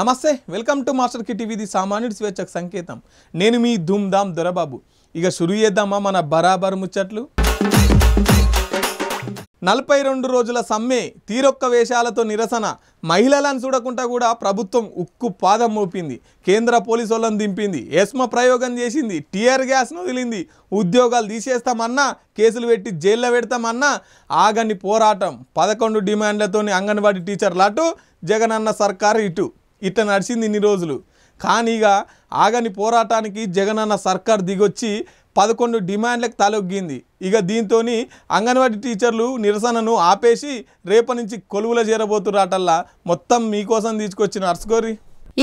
నమస్తే welcome to master కి TV the సామాన్యుడి స్వేచ్ఛకు సంకేతం నేను మీ ధూమ్ ధామ్ దొరబాబు ఇక షురు చేద్దామా మన బరాబర్ ముచ్చట్లు 42 రోజుల సమ్మె తీరొక్క వేషాలతో నిరసన మహిళలను చూడకుండా కూడా ప్రభుత్వం ఉక్కు పాదం మోపింది కేంద్ర పోలీసు వాళ్ళని దింపింది ఎస్మ ప్రయోగం చేసింది టియర్ గ్యాస్ను వదిలింది ఉద్యోగాలు తీసేస్తామన్నా కేసులు పెట్టి జైల్లో పెడతామన్నా ఆగని పోరాటం 11 డిమాండ్లతోని అంగన్వాడీ టీచర్లు అటు జగనన్న సర్కారు ఇట్లా నడిచింది ఇన్ని రోజులు కానీ ఇక ఆగని పోరాటానికి జగనన్న సర్కార్ దిగొచ్చి 11 డిమాండ్లకు తలొగ్గింది ఇక దీంతోని అంగన్వాడీ టీచర్లు నిరసనను ఆపేసి రేపటి నుంచి కొలువుల చేరబోతురాటల్లా మొత్తం మీకోసం తీసుకొచ్చిన అర్స్కోరి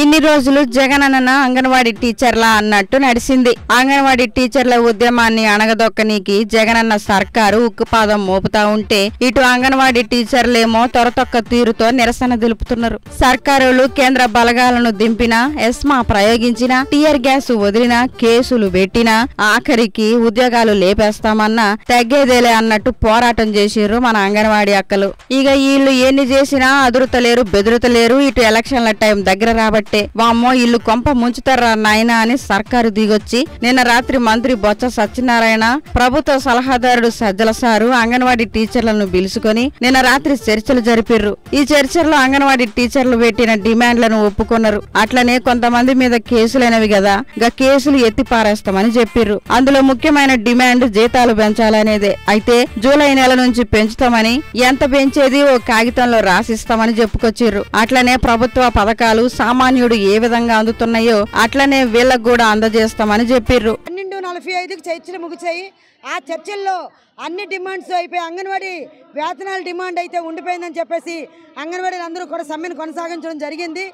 ఇన్ని రోజులు జగనన్న అంగన్వాడీ టీచర్ల అన్నట్టు నడిచింది అంగన్వాడీ టీచర్ల ఉద్యమాన్ని అణగదొక్కనీకి జగనన్న సర్కారు ఉక్కుపాదం మోపుతా ఉంటే ఇటు అంగన్వాడీ టీచర్లేమో తొరతొక్క తీరుతో నిరసన తెలుపుతున్నారు సర్కారులు కేంద్ర బలగాలను దింపినా ఎస్మా ప్రయోగించినా టియర్ గ్యాస్ వదిలినా కేసులు పెట్టినా ఆఖరికి ఉద్యోగాలు లేపేస్తామన్నా తగ్గేదేలే అన్నట్టు పోరాటం చేసిర్రు మన అంగన్వాడీ అక్కలు ఇక వీళ్ళు ఎన్ని చేసినా అదురుతలేరు బెదురుతలేరు ఇటు ఎలక్షన్ల టైం దగ్గర రాబట్టి వామ్మో ఇల్లు కొంప ముంచుతారా నాయనా అని సర్కారు దిగొచ్చి నిన్న రాత్రి మంత్రి బొత్స సత్యనారాయణ ప్రభుత్వ సలహాదారుడు సజ్జల సారు అంగన్వాడీ టీచర్లను పిలుచుకొని నిన్న రాత్రి చర్చలు జరిపిర్రు ఈ చర్చల్లో అంగన్వాడీ టీచర్లు పెట్టిన డిమాండ్లను ఒప్పుకున్నారు అట్లనే కొంతమంది మీద కేసులైనవి కదా గా కేసులు ఎత్తి పారేస్తామని చెప్పిర్రు అందులో ముఖ్యమైన డిమాండ్ జీతాలు పెంచాలనేదే అయితే జూలై నెల నుంచి పెంచుతామని ఎంత పెంచేది ఓ కాగితంలో రాసిస్తామని చెప్పుకొచ్చిర్రు అట్లనే ప్రభుత్వ పథకాలు సామాన్యుడు ఏ విధంగా అందుతున్నాయో అట్లనే వీళ్ళకు కూడా అందజేస్తామని చెప్పిర్రు 12:45కి చర్చలు ముగిసాయి ఆ చర్చల్లో అన్ని డిమాండ్స్ అయిపోయి అంగన్వాడీ వేతనాల డిమాండ్ అయితే ఉండిపోయిందని చెప్పేసి అంగన్వాడీలు అందరూ కూడా సమ్మెను కొనసాగించడం జరిగింది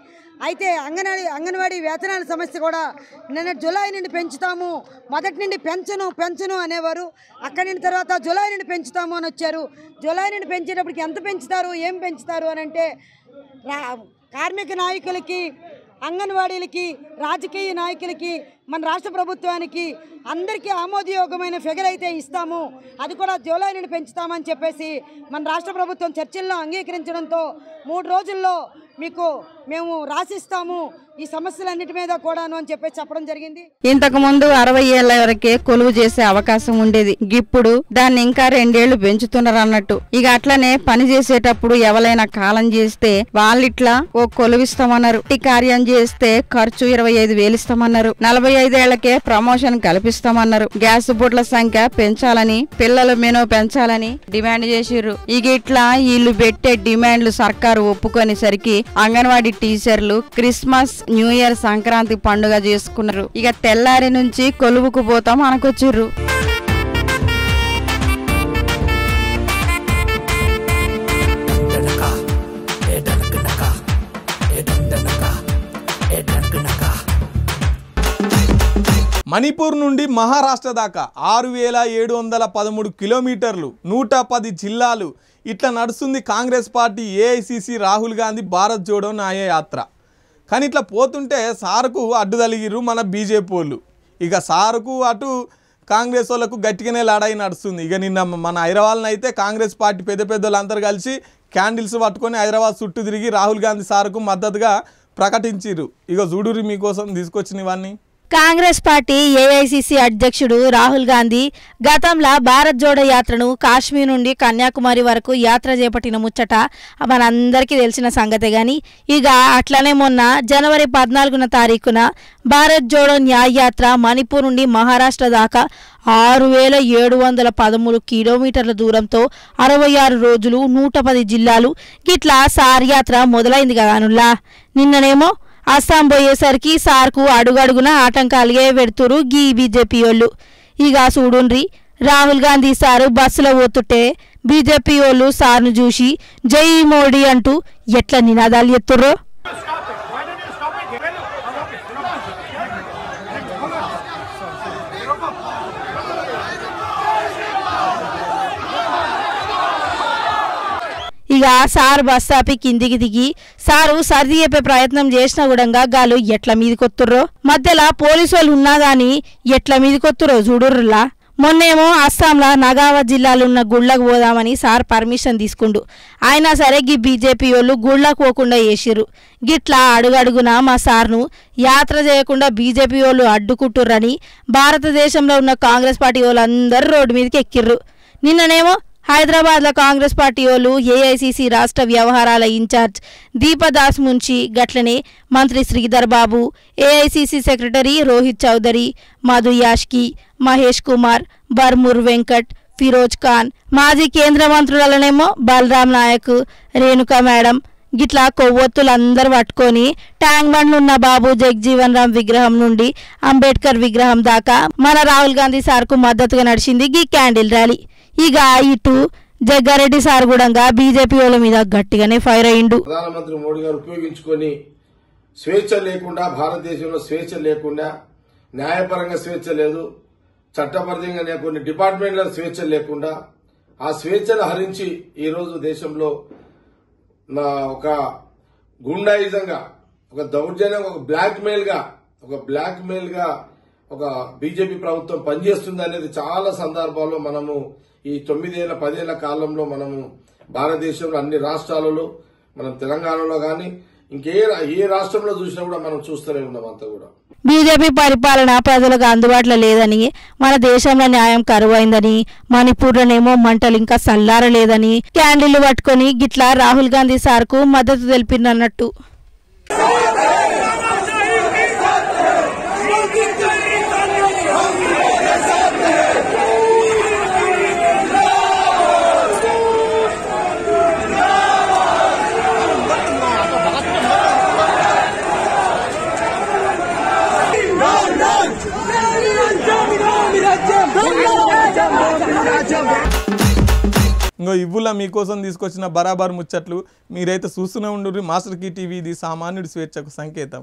అయితే అంగన్వాడీ వేతనాల సమస్య కూడా నిన్న జూలై నుండి పెంచుతాము మొదటి నుండి పెంచను అనేవారు అక్కడి నుండి తర్వాత జూలై నుండి పెంచుతాము అని వచ్చారు జూలై నుండి పెంచేటప్పటికి ఎంత పెంచుతారు ఏం పెంచుతారు అని అంటే కార్మిక నాయకులకి అంగన్వాడీలకి రాజకీయ నాయకులకి మన రాష్ట్ర ప్రభుత్వానికి అందరికీ ఆమోదయోగ్యమైన ఫిగర్ అయితే ఇస్తాము అది కూడా జూలై నుండి పెంచుతామని చెప్పేసి మన రాష్ట్ర ప్రభుత్వం చర్చల్లో అంగీకరించడంతో 3 రోజుల్లో మీకు మేము రాసిస్తాము ఈ సమస్యలన్నిటి మీద కూడాను అని చెప్పేసి చెప్పడం జరిగింది ఇంతకు ముందు 60 ఏళ్ల వరకే కొలువు చేసే అవకాశం ఉండేది ఇప్పుడు దాన్ని ఇంకా 2 ఏళ్లు పెంచుతున్నారు అన్నట్టు ఇక అట్లనే పని చేసేటప్పుడు ఎవరైనా కాలం చేస్తే వాళ్ళిట్లా ఓ కొలువిస్తామన్నారు ఈ కార్యం చేస్తే ఖర్చు 25,000 ఇస్తామన్నారు 45 ఏళ్లకే ప్రమోషన్ కల్పిస్తామన్నారు గ్యాస్ బుట్ల సంఖ్య పెంచాలని పిల్లల మెనూ పెంచాలని డిమాండ్ చేసిర్రు ఇక ఇట్లా వీళ్ళు పెట్టే డిమాండ్లు సర్కారు ఒప్పుకొనేసరికి అంగన్వాడీ టీచర్లు క్రిస్మస్ న్యూ ఇయర్ సంక్రాంతి పండుగ చేసుకున్నారు ఇక తెల్లారి నుంచి కొలువుకు పోతాం అనుకొచ్చిర్రు మణిపూర్ నుండి మహారాష్ట్ర దాకా 6,713 కిలోమీటర్లు 110 జిల్లాలు ఇట్లా నడుస్తుంది కాంగ్రెస్ పార్టీ ఏఐసిసి రాహుల్ గాంధీ భారత్ జోడో న్యాయ యాత్ర కానీ ఇట్లా పోతుంటే సార్కు అడ్డు తలిగిర్రు మన బీజేపీ వాళ్ళు ఇక సార్కు అటు కాంగ్రెస్ వాళ్ళకు గట్టిగానే లడాయి నడుస్తుంది ఇక నిన్న మన హైదరాబాద్లో అయితే కాంగ్రెస్ పార్టీ పెద్ద అందరూ కలిసి క్యాండిల్స్ పట్టుకొని హైదరాబాద్ చుట్టూ తిరిగి రాహుల్ గాంధీ సార్కు మద్దతుగా ప్రకటించారు ఇక చూడురి మీకోసం తీసుకొచ్చిన ఇవన్నీ కాంగ్రెస్ పార్టీ ఏఐసిసి అధ్యక్షుడు రాహుల్ గాంధీ గతంలో భారత్ జోడో యాత్రను కాశ్మీర్ నుండి కన్యాకుమారి వరకు యాత్ర చేపట్టిన ముచ్చట మనందరికీ తెలిసిన సంగతే గాని ఇక అట్లనే మొన్న జనవరి 14వ తారీఖున భారత్ జోడో న్యాయ యాత్ర మణిపూర్ నుండి మహారాష్ట్ర దాకా 6,713 కిలోమీటర్ల దూరంతో 66 రోజులు 110 జిల్లాలు గిట్లా సార్ యాత్ర మొదలైంది కదానుల్లా నిన్ననేమో అస్సాం పోయేసరికి సార్కు అడుగడుగున ఆటంకాలుగా పెడుతురు గీ బీజేపీ వాళ్ళు ఇక చూడుండ్రి రాహుల్ గాంధీ సారు బస్సులో పోతుంటే బీజేపీ వాళ్ళు సార్ను చూసి జై మోడీ అంటూ ఎట్లా నినాదాలు ఎత్తుర్రో ఇక సార్ బస్ ఆపి కిందికి దిగి సారు సర్ది చెప్పే ప్రయత్నం చేసిన కూడా గాలు ఎట్లా మీదికొత్తుర్రో మధ్యలో పోలీసు వాళ్ళు ఉన్నా గాని ఎట్లా మీదికొత్తురో చూడుర్రులా మొన్నేమో అస్సాంలో నగావత్ జిల్లాలో ఉన్న గుళ్ళకు పోదామని సార్ పర్మిషన్ తీసుకుండు. అయినా సరే గీ బీజేపీ వాళ్ళు గుళ్ళకు పోకుండా చేసిర్రు. గిట్లా అడుగడుగున మా సార్ను యాత్ర చేయకుండా బీజేపీ వాళ్ళు అడ్డుకుంటుర్రని భారతదేశంలో ఉన్న కాంగ్రెస్ పార్టీ వాళ్ళు అందరూ రోడ్డు మీదకి ఎక్కిర్రు. నిన్ననేమో హైదరాబాద్లో కాంగ్రెస్ పార్టీ వాళ్ళు ఏఐసిసి రాష్ట్ర వ్యవహారాల ఇన్ఛార్జ్ దీపదాస్ మున్షి, గట్లనే మంత్రి శ్రీధర్ బాబు, ఏఐసిసి సెక్రటరీ రోహిత్ చౌదరి, మధు యాష్కి, మహేష్ కుమార్, బర్మూర్ వెంకట్, ఫిరోజ్ ఖాన్, మాజీ కేంద్ర మంత్రులనేమో బలరాం నాయక్, రేణుకా మేడం గిట్లా కొవ్వొత్తులందరూ పట్టుకొని ట్యాంక్ బండ్లు ఉన్న బాబు జగజీవన్ రామ్ విగ్రహం నుండి అంబేద్కర్ విగ్రహం దాకా మన రాహుల్ గాంధీ సార్కు మద్దతుగా నడిచింది గీ క్యాండిల్ ర్యాలీ. ఇక ఇటు జగ్గారెడ్డి సార్ కూడా బీజేపీ వాళ్ళ మీద గట్టిగానే ఫైర్ అయ్యిండు. ప్రధానమంత్రి మోడీ గారు ఉపయోగించుకొని స్వేచ్ఛ లేకుండా, భారతదేశంలో స్వేచ్ఛ లేకుండా, న్యాయపరంగా స్వేచ్ఛ లేదు, చట్టపరంగా కొన్ని డిపార్ట్మెంట్ల స్వేచ్ఛ లేకుండా ఆ స్వేచ్ఛను హరించి ఈరోజు దేశంలో ఒక గుండాయిజంగా, ఒక దౌర్జన్యం, ఒక బ్లాక్ మెయిల్ గా ఒక బీజేపీ ప్రభుత్వం పనిచేస్తుంది అనేది చాలా సందర్భాల్లో మనము ఈ 9-10 ఏళ్ల కాలంలో మనము భారతదేశంలో అన్ని రాష్ట్రాలలో, మనం తెలంగాణలో కానీ ఏ రాష్ట్రంలో చూసినా కూడా మనం చూస్తూనే ఉన్నాం. అంతా కూడా బీజేపీ పరిపాలన ప్రజలకు అందుబాటులో లేదని, మన దేశంలో న్యాయం కరువైందని, మణిపూర్లోనేమో మంటలు ఇంకా చల్లారలేదని క్యాండిళ్లు పట్టుకొని గిట్లా రాహుల్ గాంధీ సార్కు మద్దతు తెలిపినట్టు. ఇంకో ఇవ్వులా మీకోసం తీసుకొచ్చిన బరాబర్ ముచ్చట్లు మీరైతే చూస్తూనే ఉండు. మాస్టర్ కీ టీవీ, ఇది సామాన్యుడి స్వేచ్ఛకు సంకేతం.